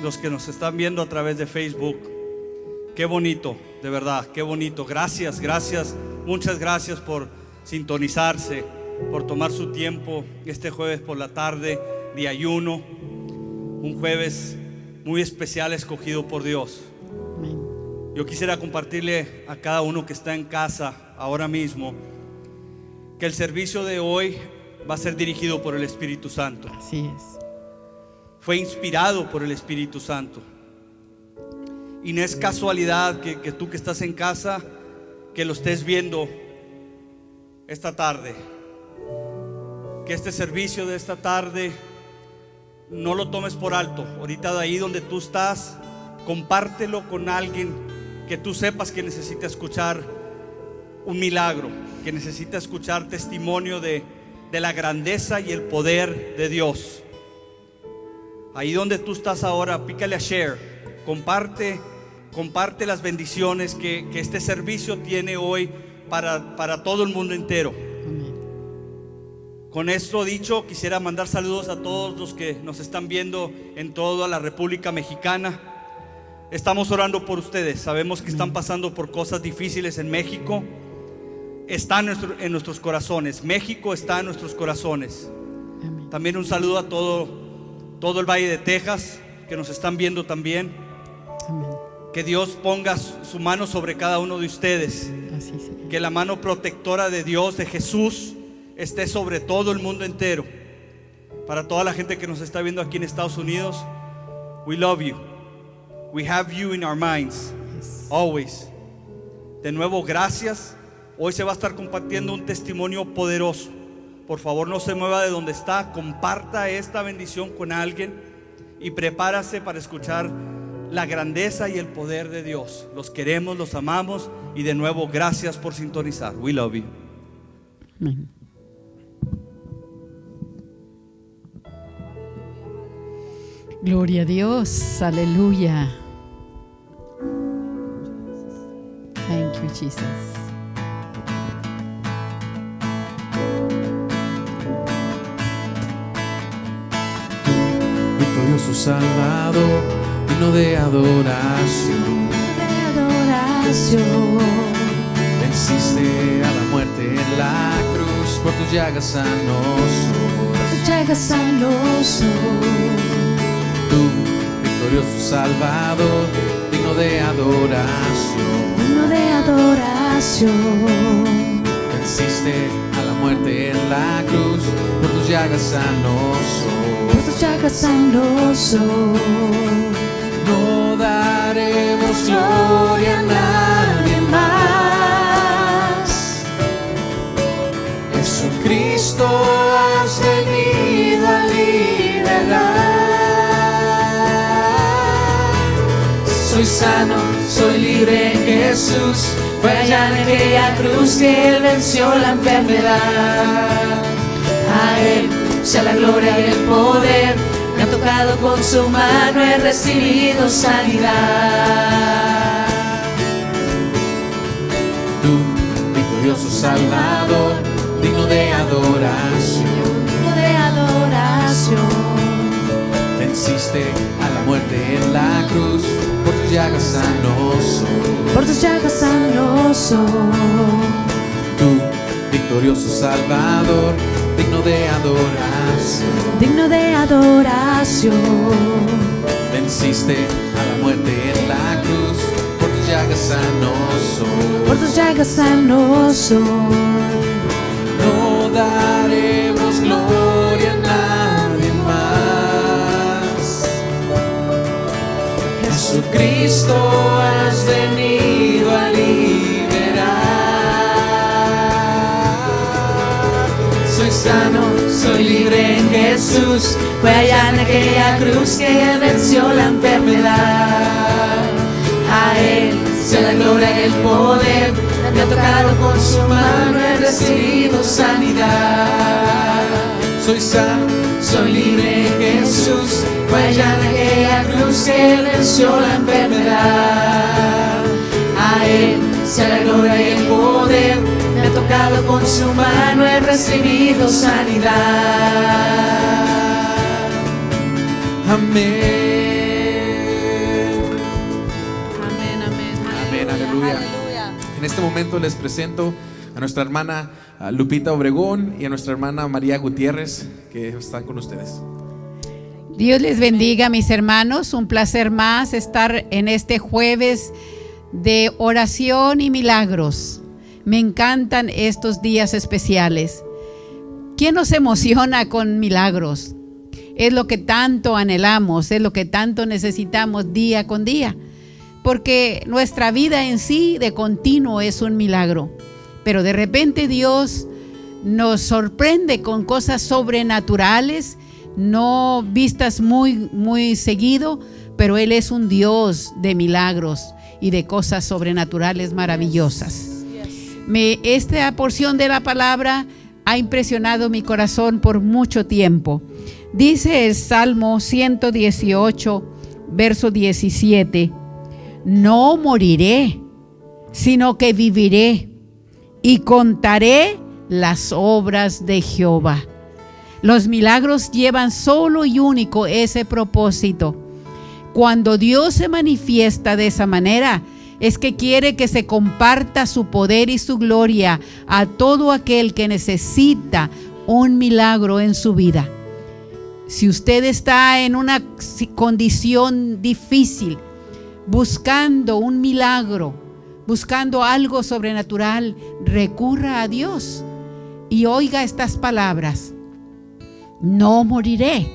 los que nos están viendo a través de Facebook. Qué bonito, de verdad, qué bonito. Gracias, gracias, muchas gracias por sintonizarse, por tomar su tiempo este jueves por la tarde de ayuno. Un jueves muy especial escogido por Dios. Yo quisiera compartirle a cada uno que está en casa ahora mismo que el servicio de hoy va a ser dirigido por el Espíritu Santo. Así es. Fue inspirado por el Espíritu Santo. Y no es casualidad que tú que estás en casa, que lo estés viendo esta tarde. Que este servicio de esta tarde no lo tomes por alto. Ahorita de ahí donde tú estás, compártelo con alguien que tú sepas que necesita escuchar un milagro, que necesita escuchar testimonio de la grandeza y el poder de Dios. Ahí donde tú estás ahora, pícale a share, comparte las bendiciones que este servicio tiene hoy para todo el mundo entero. Con esto dicho, quisiera mandar saludos a todos los que nos están viendo en toda la República Mexicana. Estamos orando por ustedes. Sabemos que están pasando por cosas difíciles en México. Está en nuestros corazones. México está en nuestros corazones. También un saludo a todo el Valle de Texas que nos están viendo también. Que Dios ponga su mano sobre cada uno de ustedes. Que la mano protectora de Dios, de Jesús, esté sobre todo el mundo entero. Para toda la gente que nos está viendo aquí en Estados Unidos, we love you. We have you in our minds, always. De nuevo, gracias. Hoy se va a estar compartiendo un testimonio poderoso. Por favor, no se mueva de donde está. Comparta esta bendición con alguien y prepárase para escuchar la grandeza y el poder de Dios. Los queremos, los amamos y de nuevo, gracias por sintonizar. We love you. Amén. Gloria a Dios, aleluya. Thank you, Jesus. Victorioso Salvador, digno de adoración. Venciste a la muerte en la cruz, por tus llagas sanos soy. Tú, victorioso Salvador, digno de adoración. Venciste a la muerte en la cruz, por tus llagas sanos soy. No daremos gloria a nadie más. Jesucristo has venido a liberar. Soy sano, soy libre en Jesús. Fue allá en aquella cruz que Él venció la enfermedad. A Él sea la gloria y el poder. Me ha tocado con su mano, he recibido sanidad. Tú, victorioso Salvador, digno de adoración. Venciste a la muerte en la cruz, por tus llagas sanos soy. Tú, victorioso Salvador, digno de adoración. Venciste a la muerte en la cruz, por tus llagas sanos soy. No daremos gloria a nadie más. Jesucristo has venido a liberar. Soy sano, soy libre en Jesús. Fue allá en aquella cruz que Él venció la enfermedad. A Él sea la gloria y el poder. Me ha tocado con su mano, he recibido sanidad. Soy sano, soy libre en Jesús. Fue allá en aquella cruz que Él venció la enfermedad. A Él sea la gloria y el poder. Me ha tocado con su mano, he recibido sanidad. Amén. En este momento les presento a nuestra hermana Lupita Obregón y a nuestra hermana María Gutiérrez, que están con ustedes. Dios les bendiga, mis hermanos. Un placer más estar en este jueves de oración y milagros. Me encantan estos días especiales. ¿Quién nos emociona con milagros? Es lo que tanto anhelamos, es lo que tanto necesitamos día con día, porque nuestra vida en sí de continuo es un milagro. Pero de repente Dios nos sorprende con cosas sobrenaturales, no vistas muy seguido, pero Él es un Dios de milagros y de cosas sobrenaturales maravillosas. Esta porción de la palabra ha impresionado mi corazón por mucho tiempo. Dice el Salmo 118, verso 17: no moriré, sino que viviré y contaré las obras de Jehová. Los milagros llevan solo y único ese propósito. Cuando Dios se manifiesta de esa manera, es que quiere que se comparta su poder y su gloria a todo aquel que necesita un milagro en su vida. Si usted está en una condición difícil, buscando un milagro, buscando algo sobrenatural, recurra a Dios y oiga estas palabras: no moriré,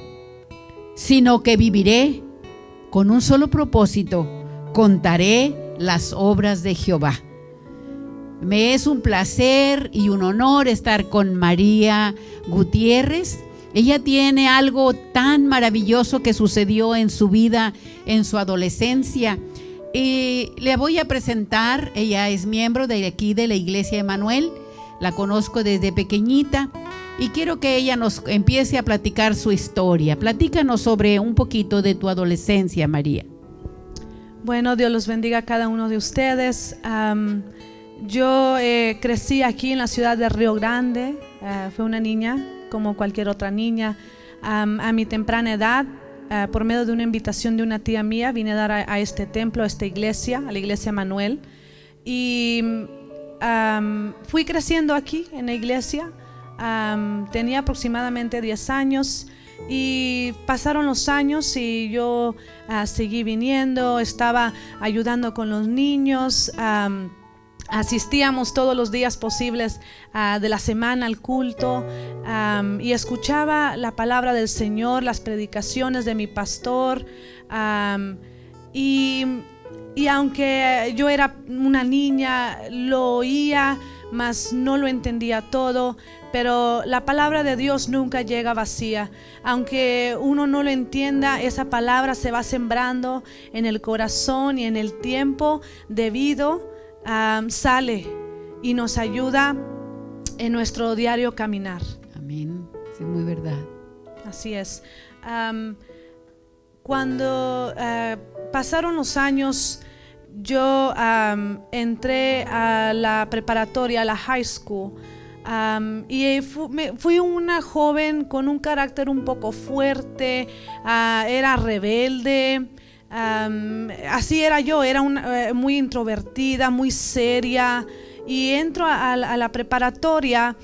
sino que viviré. Con un solo propósito: contaré las obras de Jehová. Me es un placer y un honor estar con María Gutiérrez. Ella tiene algo tan maravilloso que sucedió en su vida, en su adolescencia. Y le voy a presentar. Ella es miembro de aquí de la Iglesia Emanuel. La conozco desde pequeñita y quiero que ella nos empiece a platicar su historia. Platícanos sobre un poquito de tu adolescencia, María. Bueno, Dios los bendiga a cada uno de ustedes. Yo crecí aquí en la ciudad de Río Grande. Fui una niña como cualquier otra niña. A mi temprana edad, por medio de una invitación de una tía mía, vine a dar a este templo, a esta iglesia, a la Iglesia Emanuel. Y fui creciendo aquí en la iglesia. Tenía aproximadamente 10 años y pasaron los años y yo seguí viniendo, estaba ayudando con los niños. Asistíamos todos los días posibles de la semana al culto y escuchaba la palabra del Señor, las predicaciones de mi pastor, y aunque yo era una niña, lo oía, mas no lo entendía todo. Pero la palabra de Dios nunca llega vacía. Aunque uno no lo entienda, esa palabra se va sembrando en el corazón y en el tiempo debido. Sale y nos ayuda en nuestro diario caminar. Amén. Sí, muy verdad. Así es. Cuando pasaron los años, yo entré a la preparatoria, a la high school. Y fui una joven con un carácter un poco fuerte, era rebelde. Así era yo, era muy introvertida, muy seria. Y entro a la preparatoria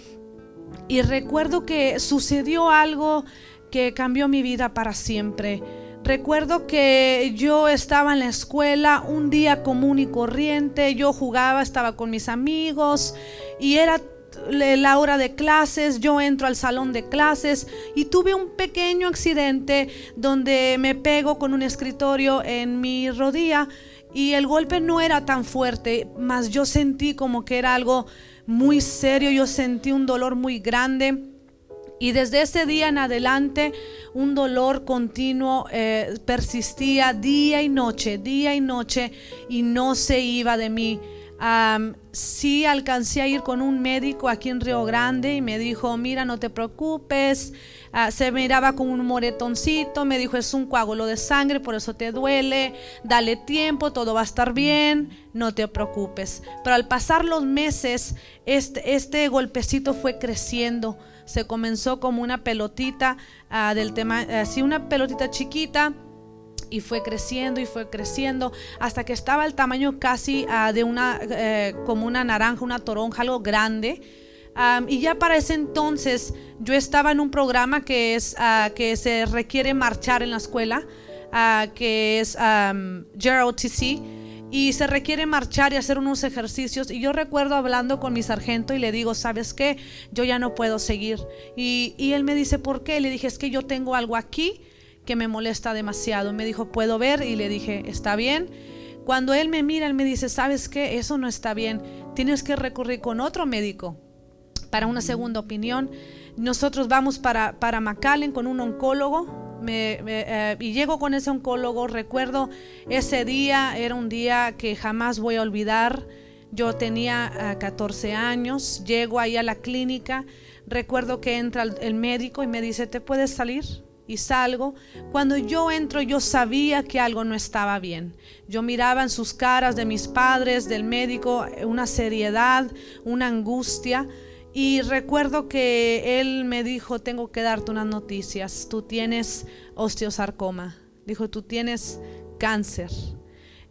y recuerdo que sucedió algo que cambió mi vida para siempre. Recuerdo que yo estaba en la escuela un día común y corriente. Yo jugaba, estaba con mis amigos y era la hora de clases. Yo entro al salón de clases y tuve un pequeño accidente donde me pego con un escritorio en mi rodilla y el golpe no era tan fuerte, mas yo sentí como que era algo muy serio. Yo sentí un dolor muy grande y desde ese día en adelante un dolor continuo persistía día y noche y no se iba de mí. Sí alcancé a ir con un médico aquí en Río Grande y me dijo: mira, no te preocupes. Se miraba como un moretoncito. Me dijo: es un coágulo de sangre, por eso te duele, dale tiempo, todo va a estar bien, no te preocupes. Pero al pasar los meses, este golpecito fue creciendo. Se comenzó como una pelotita así una pelotita chiquita. Y fue creciendo hasta que estaba el tamaño casi de una, como una naranja, una toronja, algo grande. Y ya para ese entonces yo estaba en un programa que se requiere marchar en la escuela, que es JROTC, y se requiere marchar y hacer unos ejercicios. Y yo recuerdo hablando con mi sargento y le digo, ¿sabes qué? Yo ya no puedo seguir. Y él me dice, ¿por qué? Le dije, es que yo tengo algo aquí que me molesta demasiado. Me dijo, ¿puedo ver? Y le dije, está bien. Cuando él me mira, él me dice, ¿sabes qué? Eso no está bien, tienes que recurrir con otro médico para una segunda opinión. Nosotros vamos para McAllen con un oncólogo. Y llego con ese oncólogo. Recuerdo ese día, era un día que jamás voy a olvidar. Yo tenía 14 años. Llego ahí a la clínica. Recuerdo que entra el médico y me dice, ¿te puedes salir? Y salgo. Cuando yo entro, yo sabía que algo no estaba bien. Yo miraba en sus caras de mis padres, del médico, una seriedad, una angustia. Y recuerdo que él me dijo, tengo que darte unas noticias. Tú tienes osteosarcoma. Dijo, tú tienes cáncer.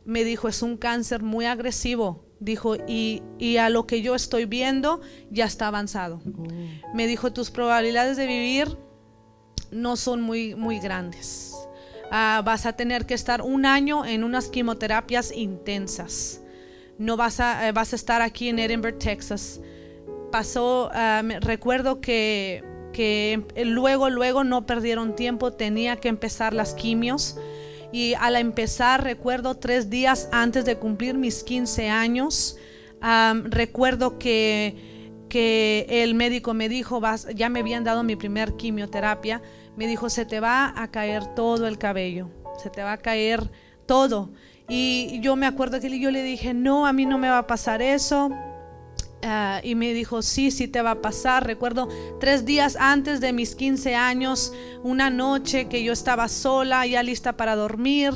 Me dijo, es un cáncer muy agresivo. Dijo, y a lo que yo estoy viendo ya está avanzado. Me dijo, tus probabilidades de vivir no son muy grandes. Vas a tener que estar 1 año en unas quimioterapias intensas. No vas a estar aquí en Edinburgh, Texas. Pasó, recuerdo que luego no perdieron tiempo, tenía que empezar las quimios. Y al empezar, recuerdo 3 días antes de cumplir mis 15 años, recuerdo que el médico me dijo, ya me habían dado mi primer quimioterapia, me dijo, se te va a caer todo el cabello, se te va a caer todo. Y yo me acuerdo que yo le dije, no, a mí no me va a pasar eso. Y me dijo, sí te va a pasar. Recuerdo 3 días antes de mis 15 años, una noche que yo estaba sola, ya lista para dormir.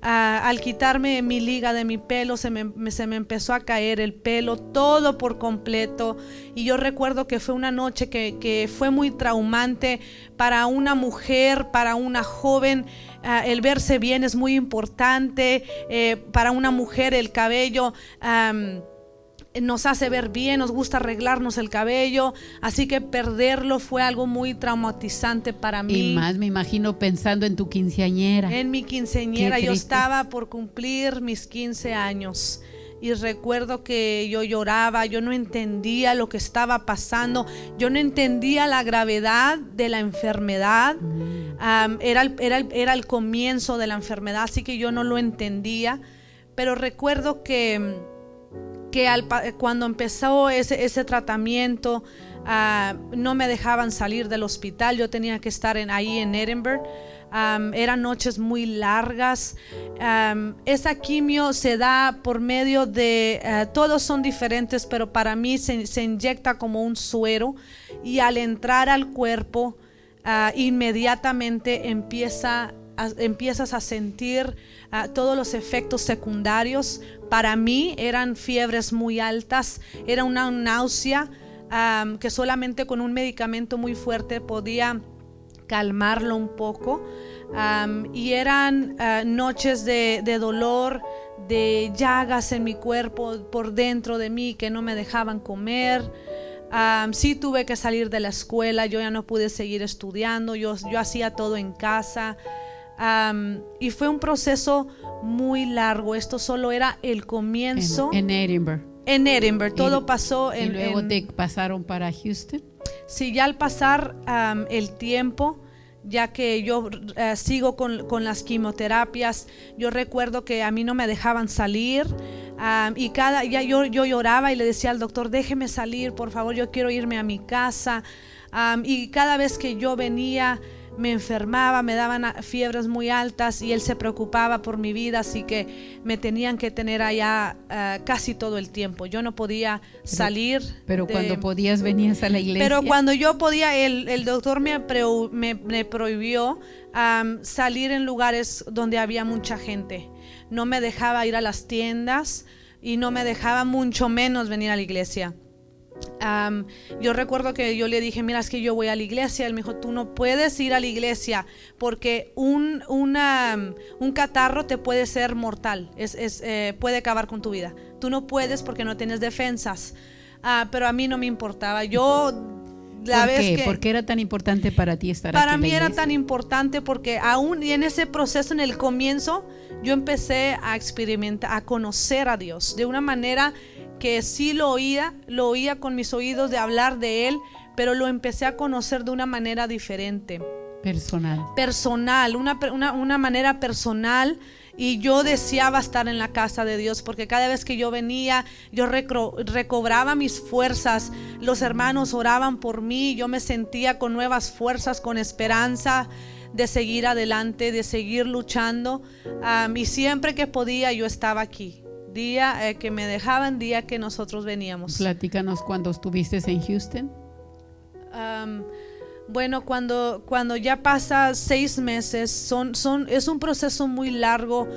Al quitarme mi liga de mi pelo, se me empezó a caer el pelo todo por completo. Y yo recuerdo que fue una noche que fue muy traumante para una mujer, para una joven. El verse bien es muy importante. Para una mujer el cabello nos hace ver bien, nos gusta arreglarnos el cabello, así que perderlo fue algo muy traumatizante para mí. Y más me imagino pensando en tu quinceañera. En mi quinceañera, yo estaba por cumplir mis 15 años y recuerdo que yo lloraba, yo no entendía lo que estaba pasando, yo no entendía la gravedad de la enfermedad. Era el comienzo de la enfermedad, así que yo no lo entendía, pero recuerdo que cuando empezó ese tratamiento, no me dejaban salir del hospital. Yo tenía que estar ahí en Edinburgh. Eran noches muy largas. Esa quimio se da por medio de todos son diferentes, pero para mí se inyecta como un suero, y al entrar al cuerpo inmediatamente empiezas a sentir todos los efectos secundarios. Para mí eran fiebres muy altas, era una náusea que solamente con un medicamento muy fuerte podía calmarlo un poco. Y eran noches de dolor, de llagas en mi cuerpo, por dentro de mí, que no me dejaban comer. Sí tuve que salir de la escuela, yo ya no pude seguir estudiando, yo hacía todo en casa. Y fue un proceso muy largo. Esto solo era el comienzo. En Edinburgh. En Edinburgh, todo pasó y luego te pasaron para Houston. Sí, ya al pasar el tiempo, ya que yo sigo con las quimioterapias, yo recuerdo que a mí no me dejaban salir. Y yo lloraba y le decía al doctor, déjeme salir, por favor, yo quiero irme a mi casa. Y cada vez que yo venía, me enfermaba, me daban fiebres muy altas, y él se preocupaba por mi vida, así que me tenían que tener allá casi todo el tiempo. Yo no podía salir. Pero cuando podías, venías a la iglesia. Pero cuando yo podía, el doctor me prohibió salir en lugares donde había mucha gente. No me dejaba ir a las tiendas y no me dejaba mucho menos venir a la iglesia. Yo recuerdo que yo le dije, mira, es que yo voy a la iglesia. Él me dijo, tú no puedes ir a la iglesia porque un catarro te puede ser mortal, puede acabar con tu vida. Tú no puedes porque no tienes defensas. Pero a mí no me importaba. Yo ¿Por qué? ¿Por qué era tan importante para ti estar aquí en la iglesia? Para mí era tan importante porque aún y en ese proceso, en el comienzo, yo empecé a experimentar, a conocer a Dios de una manera que sí lo oía con mis oídos de hablar de Él, pero lo empecé a conocer de una manera diferente. Personal, una manera personal. Y yo deseaba estar en la casa de Dios porque cada vez que yo venía, yo recobraba mis fuerzas. Los hermanos oraban por mí, yo me sentía con nuevas fuerzas, con esperanza de seguir adelante, de seguir luchando. Y siempre que podía yo estaba aquí. Día que me dejaban, día que nosotros veníamos. Platícanos cuando estuviste en Houston. Bueno, cuando ya pasa 6 meses, es un proceso muy largo,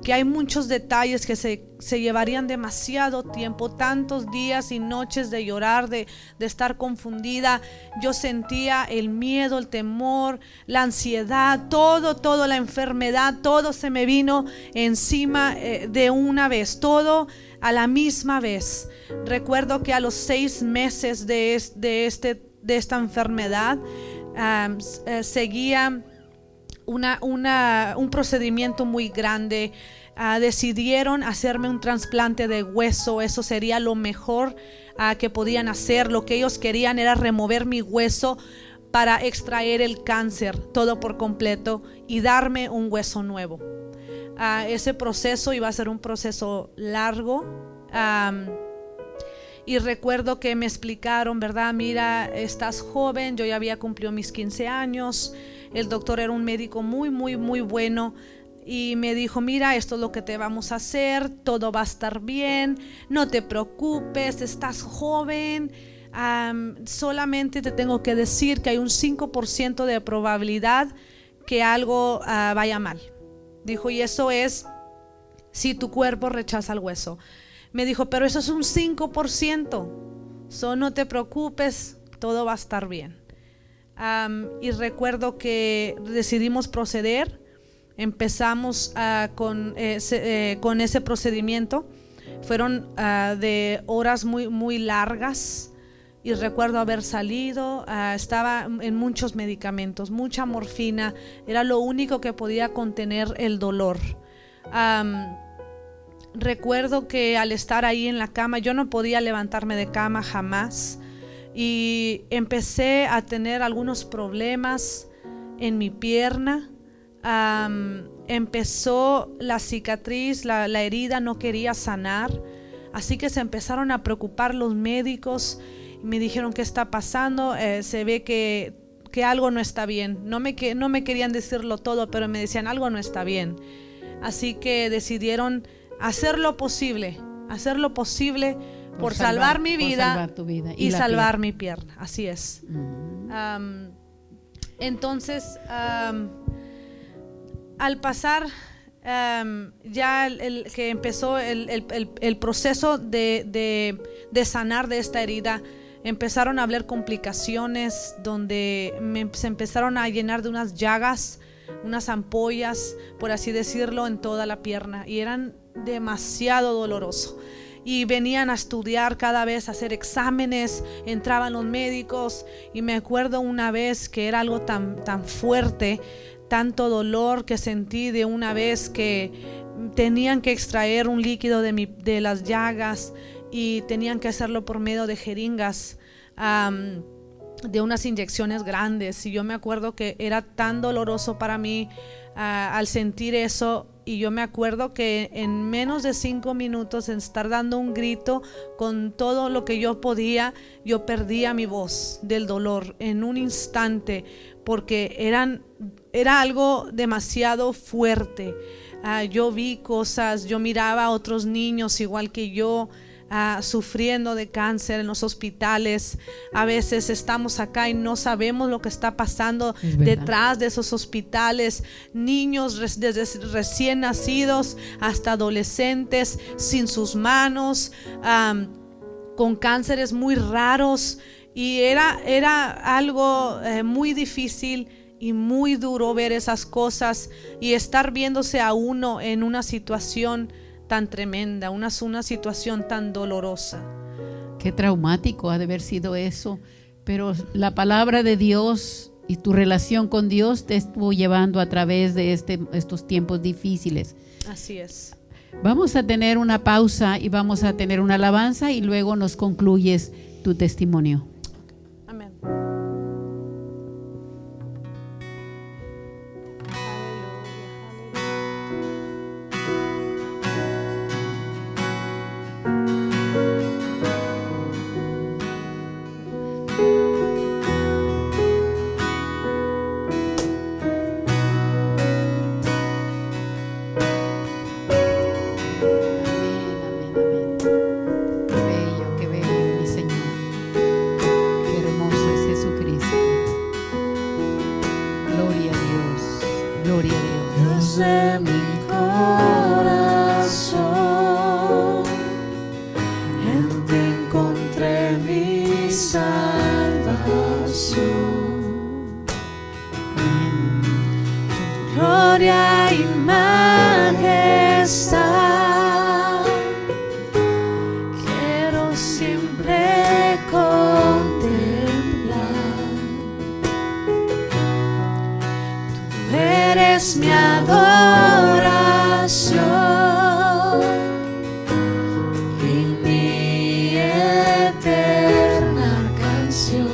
que hay muchos detalles que se llevarían demasiado tiempo, tantos días y noches de llorar, de estar confundida. Yo sentía el miedo, el temor, la ansiedad, todo, la enfermedad, todo se me vino encima de una vez, todo a la misma vez. Recuerdo que a los 6 meses de esta enfermedad seguía un procedimiento muy grande. Decidieron hacerme un trasplante de hueso. Eso sería lo mejor que podían hacer. Lo que ellos querían era remover mi hueso para extraer el cáncer todo por completo y darme un hueso nuevo. Ese proceso iba a ser un proceso largo. Y recuerdo que me explicaron, ¿verdad? Mira, estás joven, yo ya había cumplido mis 15 años. El doctor era un médico muy, muy, muy bueno. Y me dijo, mira, esto es lo que te vamos a hacer, todo va a estar bien, no te preocupes, estás joven. Solamente te tengo que decir que hay un 5% de probabilidad que algo vaya mal. Dijo, y eso es si tu cuerpo rechaza el hueso. Me dijo, pero eso es un 5%. No te preocupes, todo va a estar bien. Y recuerdo que decidimos proceder. Empezamos con ese procedimiento. Fueron de horas muy, muy largas. Y recuerdo haber salido. Estaba en muchos medicamentos, mucha morfina. Era lo único que podía contener el dolor. Recuerdo que al estar ahí en la cama, yo no podía levantarme de cama jamás, y empecé a tener algunos problemas en mi pierna. Empezó la cicatriz, la herida no quería sanar, así que se empezaron a preocupar los médicos y me dijeron, ¿qué está pasando? Se ve que algo no está bien. No me querían decirlo todo, pero me decían, algo no está bien. Así que decidieron hacer lo posible por salvar mi vida, tu vida y salvar mi pierna. Así es. Entonces, al pasar ya que empezó el proceso de sanar de esta herida, empezaron a haber complicaciones donde se empezaron a llenar de unas llagas, unas ampollas, por así decirlo, en toda la pierna, y eran demasiado doloroso. Y venían a estudiar cada vez, a hacer exámenes, entraban los médicos, y me acuerdo una vez que era algo tan fuerte, tanto dolor que sentí de una vez que tenían que extraer un líquido de las llagas, y tenían que hacerlo por medio de jeringas, de unas inyecciones grandes. Y yo me acuerdo que era tan doloroso para mí al sentir eso. Y yo me acuerdo que en menos de 5 minutos, en estar dando un grito con todo lo que yo podía, yo perdía mi voz del dolor en un instante, porque era algo demasiado fuerte. Yo vi cosas, yo miraba a otros niños igual que yo, sufriendo de cáncer en los hospitales. A veces estamos acá y no sabemos lo que está pasando detrás de esos hospitales. Niños desde recién nacidos hasta adolescentes sin sus manos, con cánceres muy raros y era algo muy difícil y muy duro ver esas cosas y estar viéndose a uno en una situación tan tremenda, una situación tan dolorosa. Qué traumático ha de haber sido eso, pero la palabra de Dios y tu relación con Dios te estuvo llevando a través de estos tiempos difíciles. Así es. Vamos a tener una pausa y vamos a tener una alabanza y luego nos concluyes tu testimonio. Amén. Amén, amén, amén. Qué bello, mi Señor. Qué hermoso es Jesucristo. Gloria a Dios, gloria a Dios. Dios de mi corazón, en ti encontré mi salvación. Tu gloria y majestad quiero siempre contemplar. Tú eres mi adoración y mi eterna canción.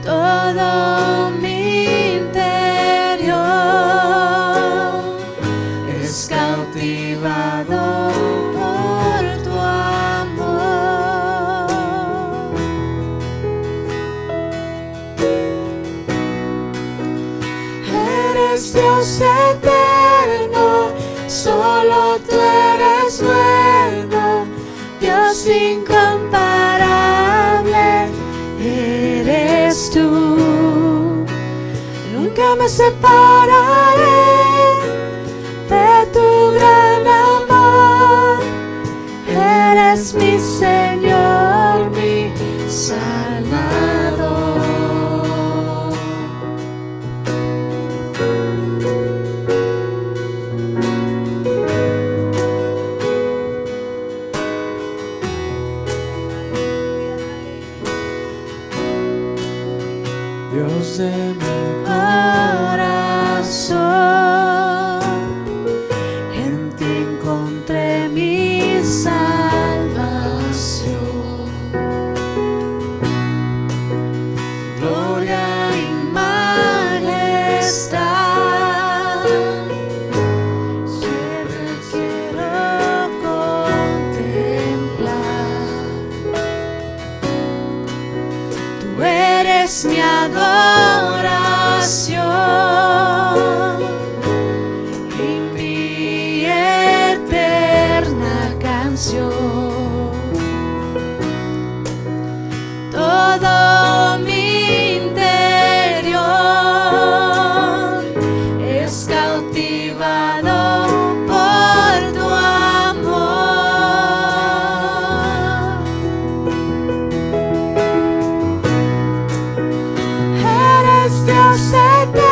Todo mi interior es cautivado por tu amor. Eres Dios eterno, solo tú eres bueno, Dios incomparable eres tú. Nunca me separaré de tu gran amor. Eres mi Señor, mi Salvador. Dios de mi corazón, en ti encontré mi salvación. Gloria y majestad siempre quiero contemplar. Tú eres mi adoración y mi eterna canción. Todo mi interior es cautivado por tu amor. Eres Dios eterno,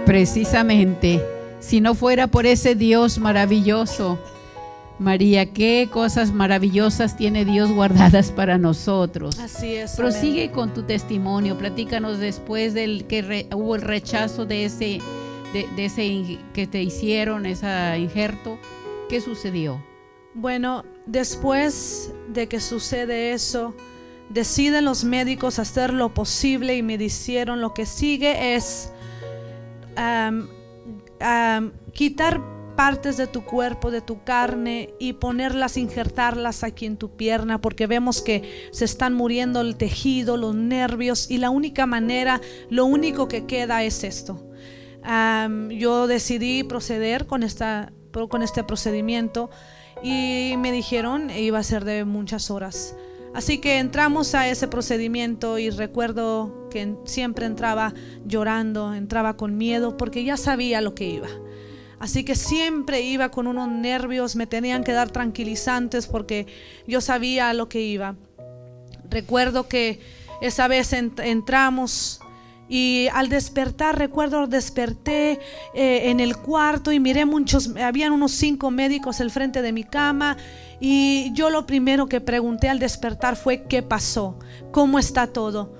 Precisamente, si no fuera por ese Dios maravilloso, María, qué cosas maravillosas tiene Dios guardadas para nosotros. Así es. Prosigue amén. con tu testimonio, platícanos después del que hubo el rechazo de ese que te hicieron, ese injerto, ¿qué sucedió? Bueno, después de que sucede eso, deciden los médicos hacer lo posible y me dijeron lo que sigue es quitar partes de tu cuerpo, de tu carne y ponerlas, injertarlas aquí en tu pierna, porque vemos que se están muriendo el tejido, los nervios, y la única manera, lo único que queda es esto. Yo decidí proceder con este procedimiento y me dijeron iba a ser de muchas horas. Así que entramos a ese procedimiento y recuerdo que siempre entraba llorando, entraba con miedo porque ya sabía lo que iba. Así que siempre iba con unos nervios, me tenían que dar tranquilizantes porque yo sabía a lo que iba. Recuerdo que esa vez entramos y al despertar, desperté en el cuarto y miré habían unos 5 médicos al frente de mi cama, y yo lo primero que pregunté al despertar fue ¿qué pasó? ¿Cómo está todo?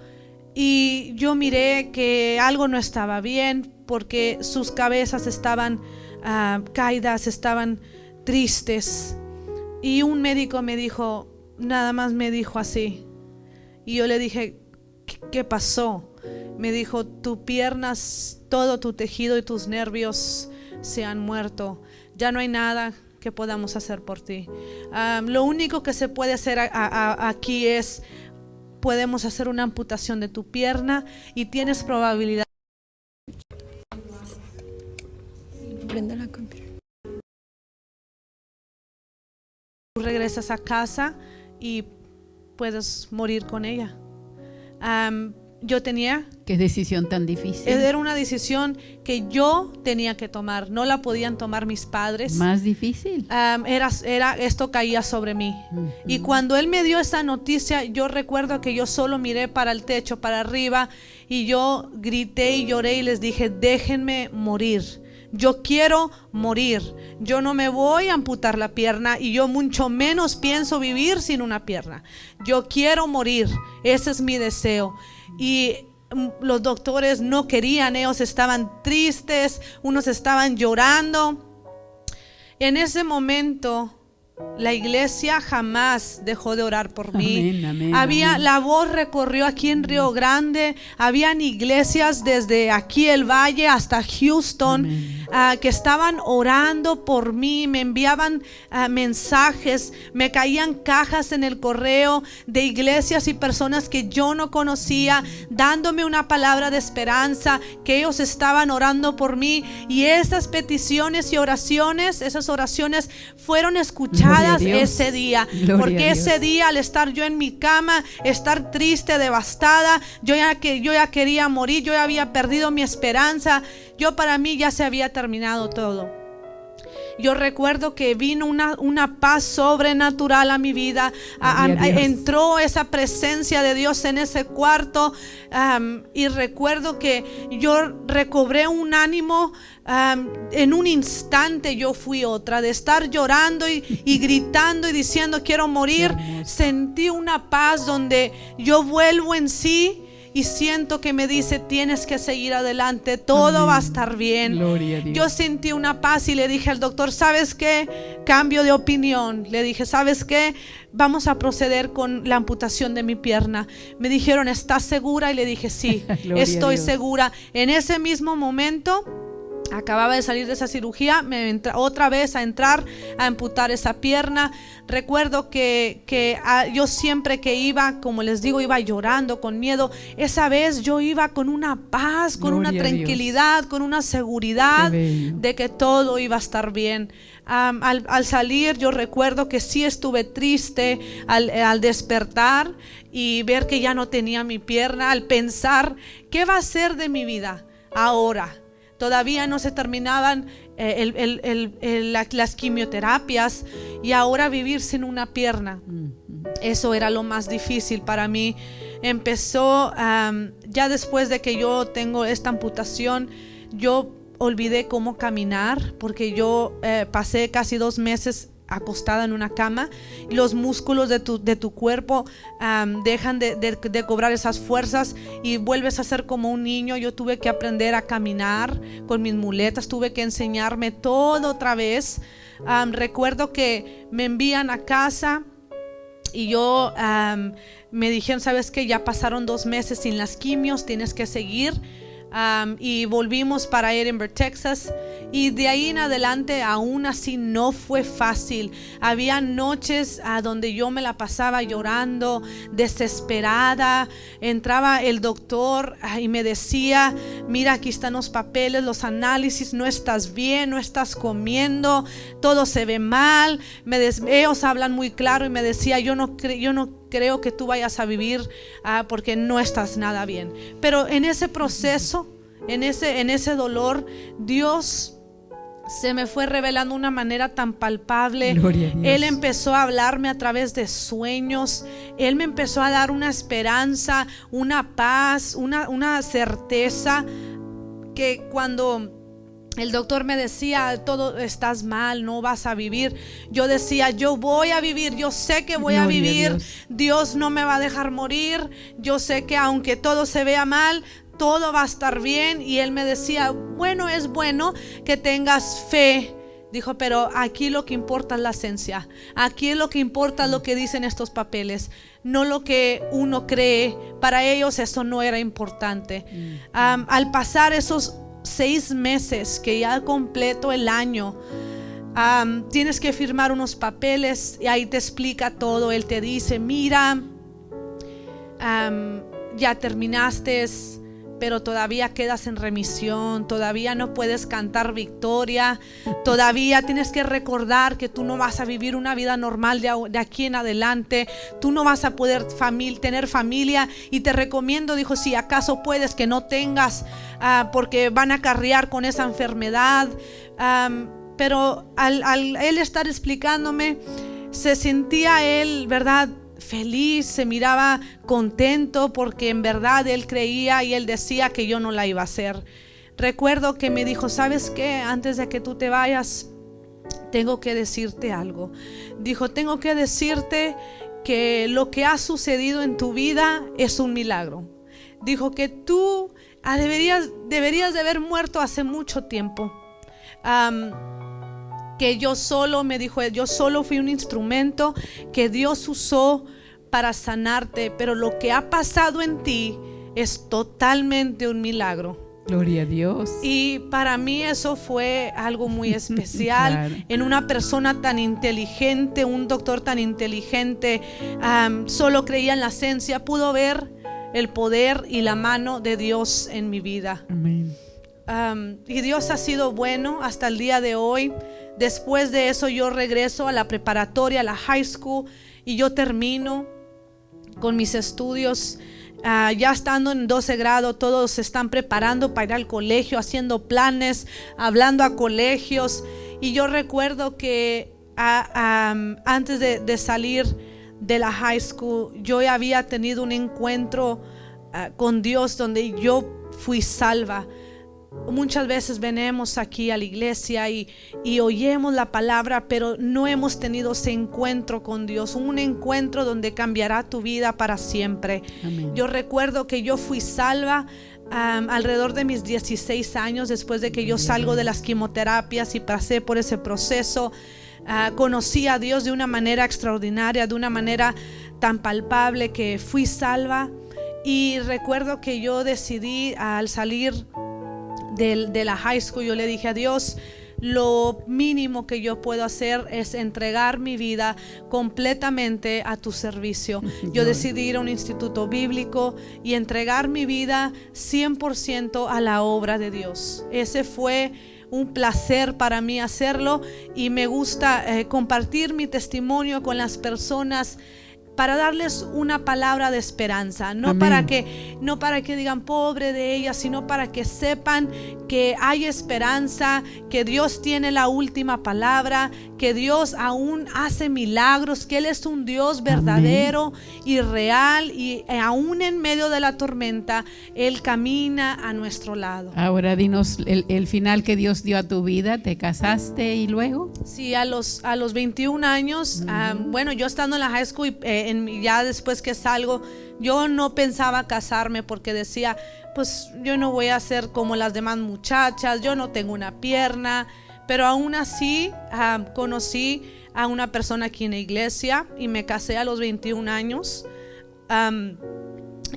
Y yo miré que algo no estaba bien porque sus cabezas estaban caídas, estaban tristes, y un médico me dijo, nada más me dijo así, y yo le dije ¿qué pasó? Me dijo, tus piernas, todo tu tejido y tus nervios se han muerto, ya no hay nada que podamos hacer por ti. Lo único que se puede hacer aquí es, podemos hacer una amputación de tu pierna y tienes probabilidad. Prende la cámara. Tú regresas a casa y puedes morir con ella. Yo tenía... Qué decisión tan difícil. Era una decisión que yo tenía que tomar, no la podían tomar mis padres. Más difícil. Esto caía sobre mí. Y cuando él me dio esa noticia, yo recuerdo que yo solo miré para el techo, para arriba, y yo grité y lloré y les dije, déjenme morir. Yo quiero morir, yo no me voy a amputar la pierna y yo mucho menos pienso vivir sin una pierna. Yo quiero morir, ese es mi deseo. Y los doctores no querían, ellos estaban tristes, unos estaban llorando. En ese momento la iglesia jamás dejó de orar por mí. Amén, La voz recorrió aquí en Río Grande. Habían iglesias desde aquí el valle hasta Houston que estaban orando por mí. Me enviaban mensajes, me caían cajas en el correo de iglesias y personas que yo no conocía, dándome una palabra de esperanza, que ellos estaban orando por mí. Y esas peticiones y oraciones, esas oraciones fueron escuchadas ese día. Porque ese día, al estar yo en mi cama, estar triste, devastada, yo ya quería morir, yo ya había perdido mi esperanza. Para mí ya se había terminado todo. Yo recuerdo que vino una paz sobrenatural a mi vida. Entró esa presencia de Dios en ese cuarto, y recuerdo que yo recobré un ánimo. En un instante yo fui otra, de estar llorando y gritando y diciendo quiero morir. Sentí una paz donde yo vuelvo en sí y siento que me dice tienes que seguir adelante, todo va a estar bien. Gloria a Dios. Yo sentí una paz y le dije al doctor, ¿sabes qué? Cambio de opinión. Le dije, ¿sabes qué? Vamos a proceder con la amputación de mi pierna. Me dijeron, ¿estás segura? Y le dije, sí, estoy segura. En ese mismo momento acababa de salir de esa cirugía, me entré otra vez a entrar a amputar esa pierna. Recuerdo que yo siempre que iba, como les digo, iba llorando con miedo. Esa vez yo iba con una paz, con una tranquilidad, con una seguridad de que todo iba a estar bien. Al salir yo recuerdo que sí estuve triste al despertar y ver que ya no tenía mi pierna, al pensar ¿qué va a ser de mi vida ahora? Todavía no se terminaban las quimioterapias y ahora vivir sin una pierna. Eso era lo más difícil para mí. Empezó ya después de que yo tengo esta amputación. yo olvidé cómo caminar, porque yo pasé casi 2 meses acostada en una cama y los músculos de tu cuerpo dejan de cobrar esas fuerzas y vuelves a ser como un niño. Yo tuve que aprender a caminar con mis muletas, tuve que enseñarme todo otra vez. Recuerdo que me envían a casa y yo me dijeron, ¿sabes qué? Ya pasaron 2 meses sin las quimios, tienes que seguir. Y volvimos para Edinburgh, Texas, y de ahí en adelante aún así no fue fácil. Había noches donde yo me la pasaba llorando, desesperada. Entraba el doctor y me decía, mira, aquí están los papeles, los análisis, no estás bien, no estás comiendo, todo se ve mal. Ellos hablan muy claro y me decía, yo no creo que tú vayas a vivir porque no estás nada bien. Pero en ese proceso, en ese dolor, Dios se me fue revelando de una manera tan palpable. Él empezó a hablarme a través de sueños. Él me empezó a dar una esperanza, una paz, una certeza, que cuando el doctor me decía, todo estás mal, no vas a vivir, yo decía, yo voy a vivir, yo sé que voy a vivir. Dios no me va a dejar morir. Yo sé que aunque todo se vea mal, todo va a estar bien. Y él me decía, bueno, es bueno que tengas fe. Dijo, pero aquí lo que importa es la esencia. Aquí lo que importa es lo que dicen estos papeles, no lo que uno cree. Para ellos eso no era importante. Al pasar esos 6 meses, que ya completo el año, tienes que firmar unos papeles y ahí te explica todo. Él te dice, mira, ya terminaste, pero todavía quedas en remisión, todavía no puedes cantar victoria, todavía tienes que recordar que tú no vas a vivir una vida normal de aquí en adelante, tú no vas a poder tener familia, y te recomiendo, dijo, si acaso puedes, que no tengas, porque van a acarrear con esa enfermedad. Pero al él estar explicándome, se sentía él, ¿verdad?, feliz, se miraba contento, porque en verdad él creía y él decía que yo no la iba a hacer. Recuerdo que me dijo, ¿sabes qué? Antes de que tú te vayas, tengo que decirte algo. Dijo, tengo que decirte que lo que ha sucedido en tu vida es un milagro. Dijo que tú deberías de haber muerto hace mucho tiempo. Que yo solo, me dijo, yo solo fui un instrumento que Dios usó para sanarte, pero lo que ha pasado en ti es totalmente un milagro. Gloria a Dios. Y para mí eso fue algo muy especial. Claro. En una persona tan inteligente, un doctor tan inteligente, solo creía en la esencia, pudo ver el poder y la mano de Dios en mi vida. Amén. Y Dios ha sido bueno hasta el día de hoy. Después de eso yo regreso a la preparatoria, a la high school, y yo termino con mis estudios. Ya estando en 12 grado, todos se están preparando para ir al colegio, haciendo planes, hablando a colegios. Y yo recuerdo que antes de salir de la high school, yo ya había tenido un encuentro con Dios donde yo fui salva. Muchas veces venimos aquí a la iglesia y oímos la palabra, pero no hemos tenido ese encuentro con Dios, un encuentro donde cambiará tu vida para siempre. Amén. Yo recuerdo que yo fui salva alrededor de mis 16 años, después de que yo salgo de las quimioterapias y pasé por ese proceso. Conocí a Dios de una manera extraordinaria, de una manera tan palpable, que fui salva. Y recuerdo que yo decidí, al salir de la high school, yo le dije a Dios, lo mínimo que yo puedo hacer es entregar mi vida completamente a tu servicio. Yo decidí ir a un instituto bíblico y entregar mi vida 100% a la obra de Dios. Ese fue un placer para mí hacerlo, y me gusta compartir mi testimonio con las personas para darles una palabra de esperanza, no Amén. para que digan pobre de ella, sino para que sepan que hay esperanza, que Dios tiene la última palabra, que Dios aún hace milagros, que Él es un Dios verdadero y real, y aún en medio de la tormenta Él camina a nuestro lado. Ahora dinos el final que Dios dio a tu vida. ¿Te casaste y luego? Sí, a los 21 años, bueno, yo estando en la high school, ya después que salgo, yo no pensaba casarme porque decía, pues yo no voy a ser como las demás muchachas, yo no tengo una pierna, pero aún así conocí a una persona aquí en la iglesia y me casé a los 21 años.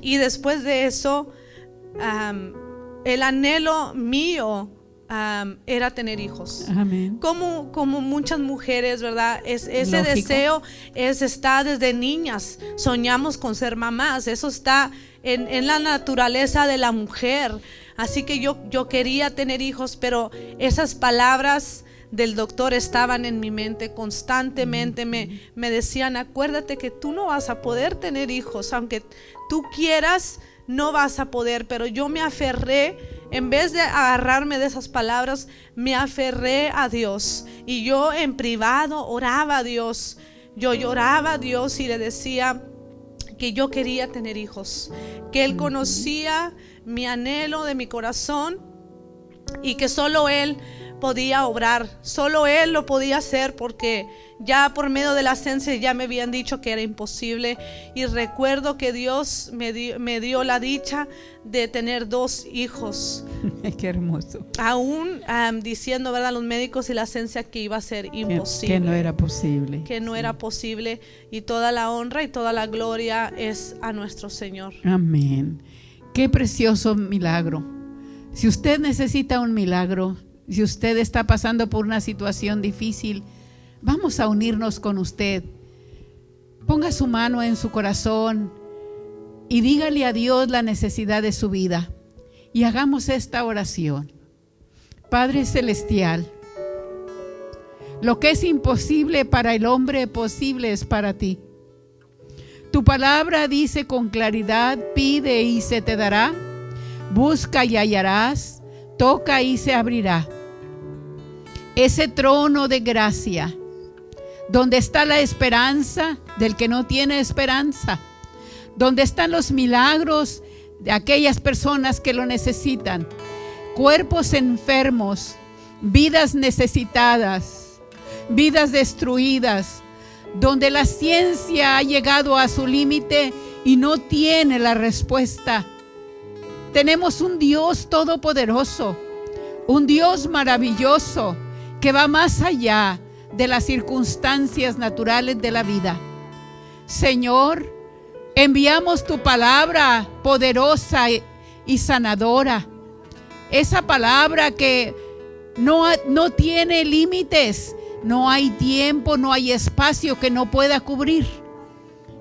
Y después de eso, el anhelo mío era tener hijos. Amén. Como muchas mujeres, ¿verdad? Ese Lógico. deseo está desde niñas. Soñamos con ser mamás. Eso está en la naturaleza de la mujer. Así que yo quería tener hijos, pero esas palabras del doctor estaban en mi mente constantemente. Me decían, acuérdate que tú no vas a poder tener hijos, aunque tú quieras, no vas a poder. Pero yo me aferré, en vez de agarrarme de esas palabras, me aferré a Dios. Y yo en privado oraba a Dios. Yo lloraba a Dios y le decía que yo quería tener hijos, que Él conocía mi anhelo de mi corazón y que solo Él podía obrar, solo Él lo podía hacer, porque ya por medio de la ciencia ya me habían dicho que era imposible. Y recuerdo que Dios me dio la dicha de tener 2 hijos. Qué hermoso. Aún diciendo, ¿verdad?, los médicos y la ciencia que iba a ser imposible, Que no era posible. que no era posible. Y toda la honra y toda la gloria es a nuestro Señor. Amén. Qué precioso milagro. Si usted necesita un milagro, si usted está pasando por una situación difícil, vamos a unirnos con usted. Ponga su mano en su corazón y dígale a Dios la necesidad de su vida. Y hagamos esta oración. Padre Celestial, lo que es imposible para el hombre, posible es para ti. Tu palabra dice con claridad: pide y se te dará, busca y hallarás, toca y se abrirá. Ese trono de gracia, donde está la esperanza del que no tiene esperanza, donde están los milagros de aquellas personas que lo necesitan, cuerpos enfermos, vidas necesitadas, vidas destruidas, donde la ciencia ha llegado a su límite y no tiene la respuesta. Tenemos un Dios todopoderoso, un Dios maravilloso que va más allá de las circunstancias naturales de la vida. Señor, enviamos tu palabra poderosa y sanadora, esa palabra que no tiene límites, no hay tiempo, no hay espacio que no pueda cubrir.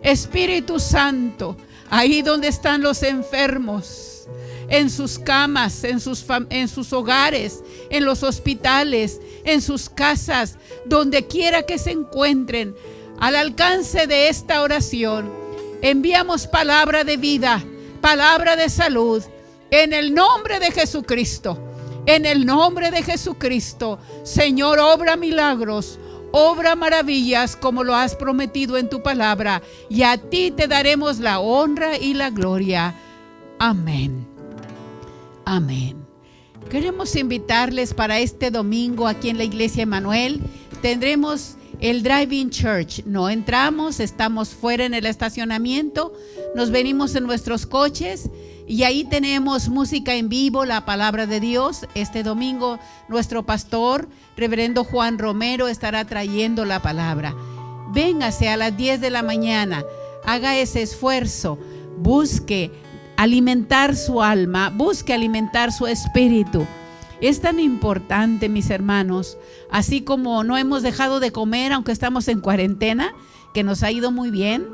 Espíritu Santo, ahí donde están los enfermos, en sus camas, en sus hogares, en los hospitales, en sus casas, donde quiera que se encuentren, al alcance de esta oración, enviamos palabra de vida, palabra de salud, en el nombre de Jesucristo. En el nombre de Jesucristo, Señor, obra milagros, obra maravillas como lo has prometido en tu palabra, y a ti te daremos la honra y la gloria. Amén. Amén. Queremos invitarles para este domingo aquí en la Iglesia Emanuel. Tendremos el Drive-In Church. No entramos, estamos fuera en el estacionamiento, nos venimos en nuestros coches y ahí tenemos música en vivo, la palabra de Dios. Este domingo nuestro pastor, reverendo Juan Romero, estará trayendo la palabra. Véngase a las 10 de la mañana, haga ese esfuerzo, busque alimentar su alma, busque alimentar su espíritu. Es tan importante, mis hermanos, así como no hemos dejado de comer, aunque estamos en cuarentena, que nos ha ido muy bien,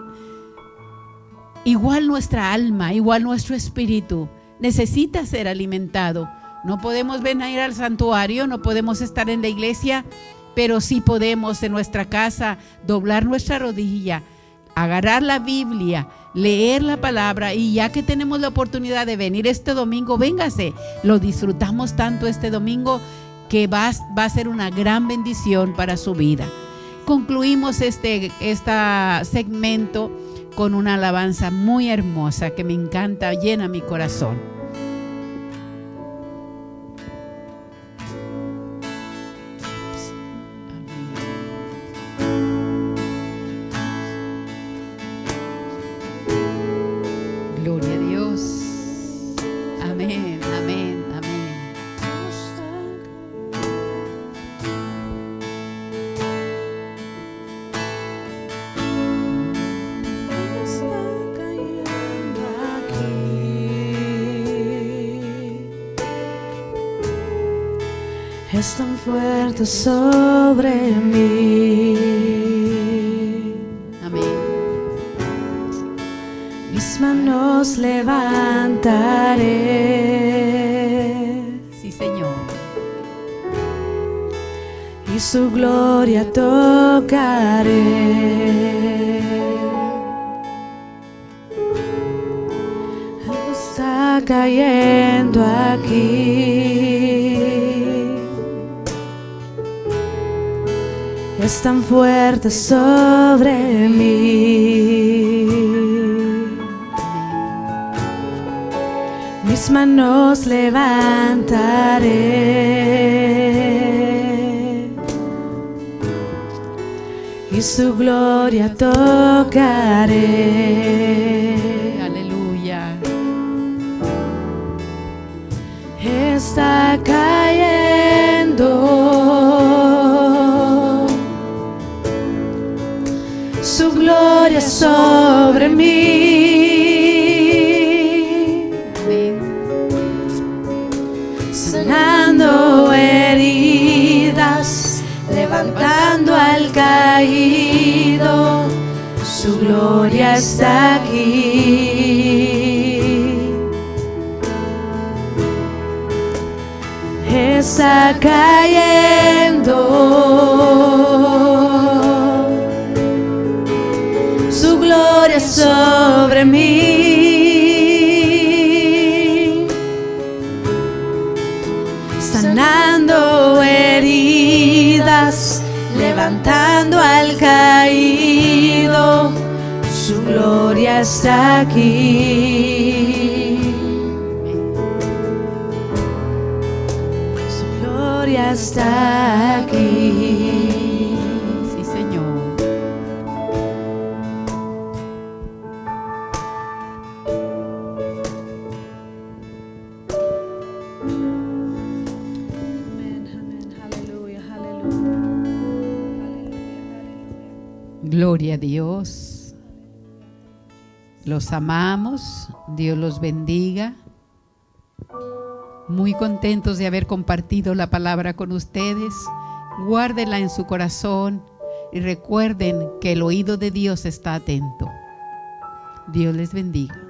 igual nuestra alma, igual nuestro espíritu necesita ser alimentado. No podemos venir al santuario, no podemos estar en la iglesia, pero sí podemos en nuestra casa doblar nuestra rodilla, agarrar la Biblia, leer la palabra, y ya que tenemos la oportunidad de venir este domingo, véngase. Lo disfrutamos tanto este domingo que va a ser una gran bendición para su vida. Concluimos este segmento con una alabanza muy hermosa que me encanta, llena mi corazón. Gloria a Dios. Amén, amén, amén. Es tan fuerte sobre mí. Amén. Mis manos levantaré Sí, Señor. y su gloria tocaré. Algo está cayendo aquí. Es tan fuerte sobre mí. Mis manos levantaré y su gloria tocaré. Aleluya. Está cayendo su gloria sobre mí, sanando heridas, levantando al caído. Su gloria está aquí. Está cayendo su gloria sobre mí, sanando heridas, levantando al caído. Su gloria está aquí. Su gloria está aquí. Sí, Señor. Amén, amén, aleluya, aleluya. Gloria a Dios. Los amamos. Dios los bendiga. Muy contentos de haber compartido la palabra con ustedes. Guárdenla en su corazón y recuerden que el oído de Dios está atento. Dios les bendiga.